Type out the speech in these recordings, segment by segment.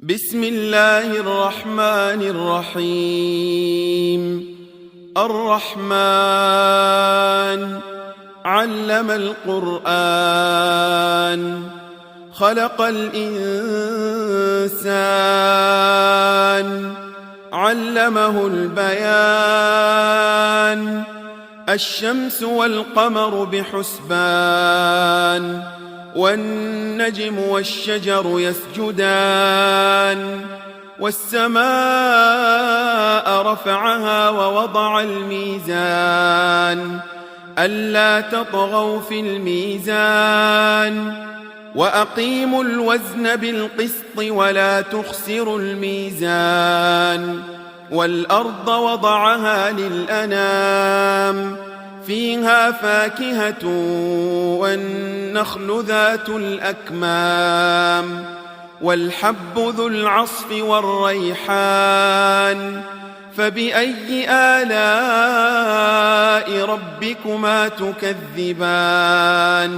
بسم الله الرحمن الرحيم. الرحمن علم القرآن، خلق الإنسان، علمه البيان. الشمس والقمر بحسبان، والنجم والشجر يسجدان. والسماء رفعها ووضع الميزان، ألا تطغوا في الميزان، وأقيموا الوزن بالقسط ولا تخسروا الميزان. والأرض وضعها للأنام، فيها فاكهة والنخل ذات الأكمام، والحب ذو العصف والريحان. فبأي آلاء ربكما تكذبان؟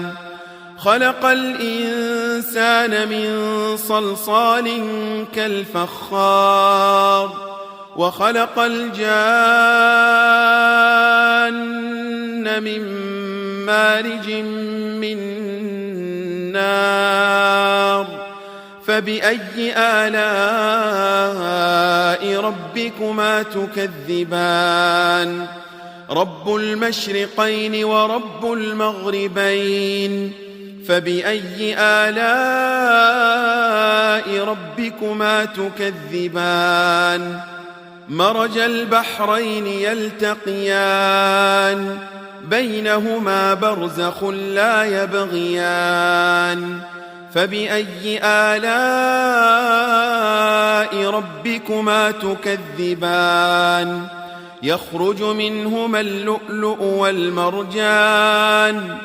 خلق الإنسان من صلصال كالفخار، وخلق الجان من مارج من نار. فبأي آلاء ربكما تكذبان؟ رب المشرقين ورب المغربين. فبأي آلاء ربكما تكذبان؟ مرج البحرين يلتقيان، بينهما برزخ لا يبغيان. فبأي آلاء ربكما تكذبان؟ يخرج منهما اللؤلؤ والمرجان.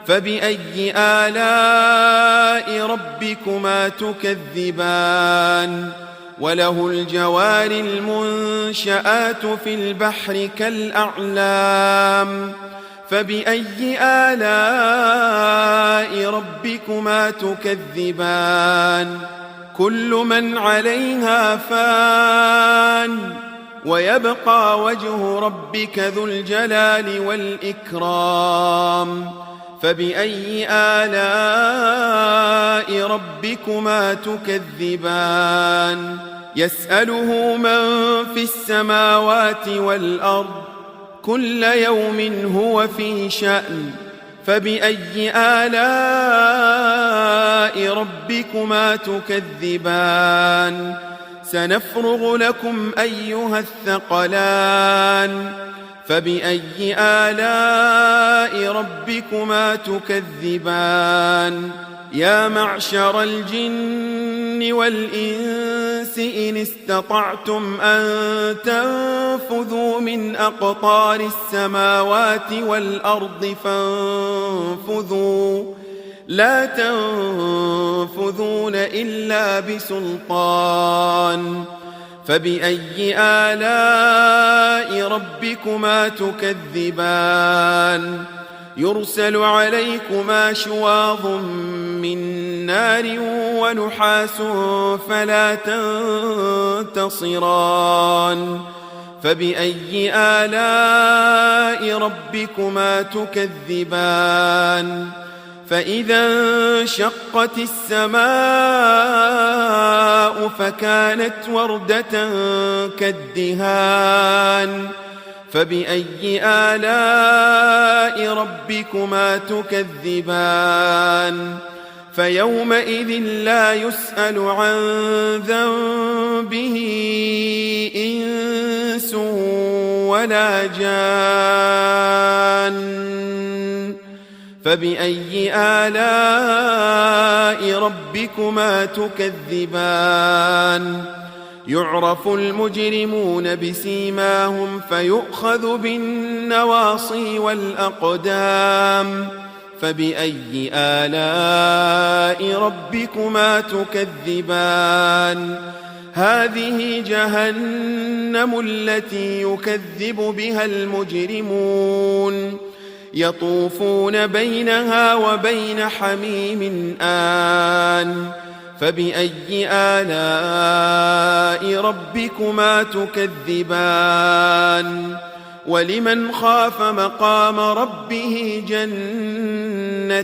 فبأي آلاء ربكما تكذبان؟ وله الجوار المنشآت في البحر كالأعلام. فبأي آلاء ربكما تكذبان؟ كل من عليها فان، ويبقى وجه ربك ذو الجلال والإكرام. فبأي آلاء ربكما تكذبان؟ يسأله من في السماوات والأرض، كل يوم هو في شأن. فبأي آلاء ربكما تكذبان؟ سنفرغ لكم أيها الثقلان. فبأي آلاء ربكما تكذبان؟ يا معشر الجن والإنس إن استطعتم أن تنفذوا من أقطار السماوات والأرض فانفذوا، لا تنفذون إلا بسلطان. فبأي آلاء ربكما تكذبان؟ يرسل عليكما شواظ من نار ونحاس فلا تنتصران. فبأي آلاء ربكما تكذبان؟ فإذا انشقت السماء فكانت وردة كالدهان. فبأي آلاء ربكما تكذبان؟ فيومئذ لا يسأل عن ذنبه إنس ولا جان. فبأي آلاء ربكما تكذبان؟ يعرف المجرمون بسيماهم فيؤخذ بالنواصي والأقدام. فبأي آلاء ربكما تكذبان؟ هذه جهنم التي يكذب بها المجرمون، يطوفون بينها وبين حميم آن. فبأي آلاء ربكما تكذبان ولمن خاف مقام ربه جنتان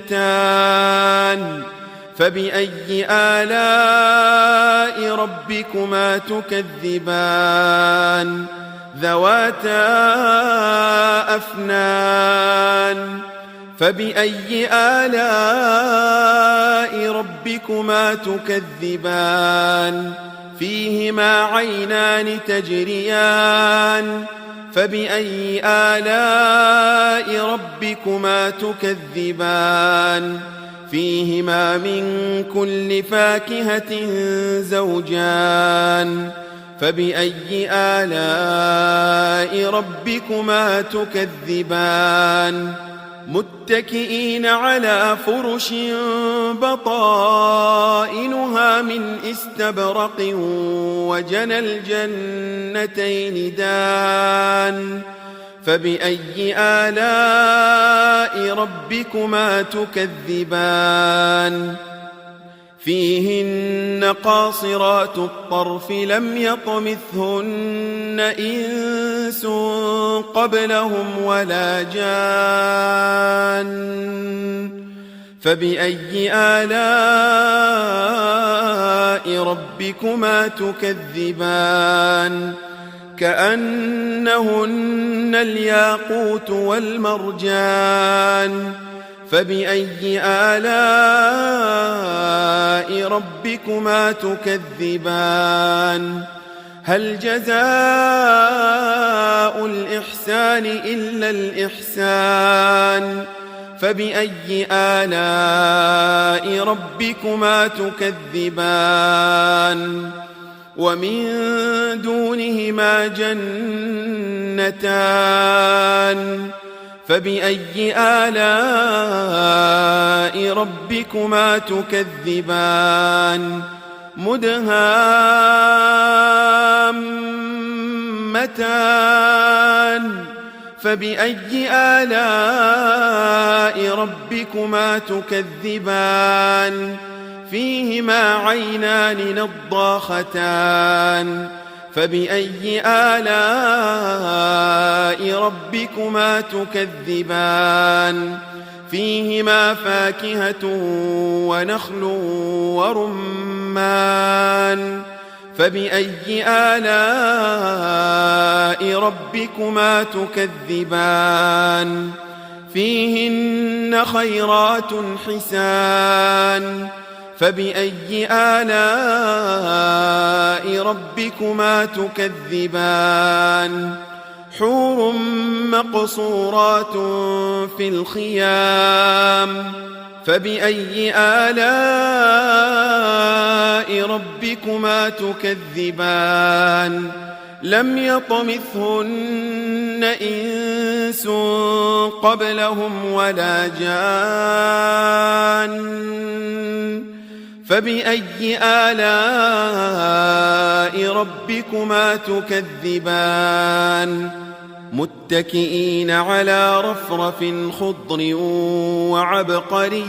فبأي آلاء ربكما تكذبان ذواتا أفنان فبأي آلاء ربكما تكذبان فيهما عينان تجريان فبأي آلاء ربكما تكذبان فيهما من كل فاكهة زوجان فبأي آلاء ربكما تكذبان متكئين على فرش بطائنها من استبرق وجنى الجنتين دان فبأي آلاء ربكما تكذبان فيهن قاصرات الطرف لم يطمثهن إنس قبلهم ولا جان فبأي آلاء ربكما تكذبان كأنهن الياقوت والمرجان فبأي آلاء ربكما تكذبان هل جزاء الإحسان إلا الإحسان فبأي آلاء ربكما تكذبان ومن دونهما جنتان فبأي آلاء ربكما تكذبان مدهامتان فبأي آلاء ربكما تكذبان فيهما عينان نضاختان فبأي آلاء ربكما تكذبان فيهما فاكهة ونخل ورمان فبأي آلاء ربكما تكذبان فيهن خيرات حسان فبأي آلاء ربكما تكذبان حور مقصورات في الخيام فبأي آلاء ربكما تكذبان لم يطمثهن إنس قبلهم ولا جان فبأي آلاء ربكما تكذبان متكئين على رفرف خضر وعبقري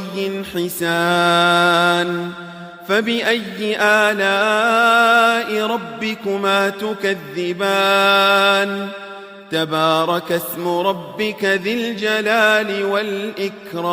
حسان فبأي آلاء ربكما تكذبان تبارك اسم ربك ذي الجلال والإكرام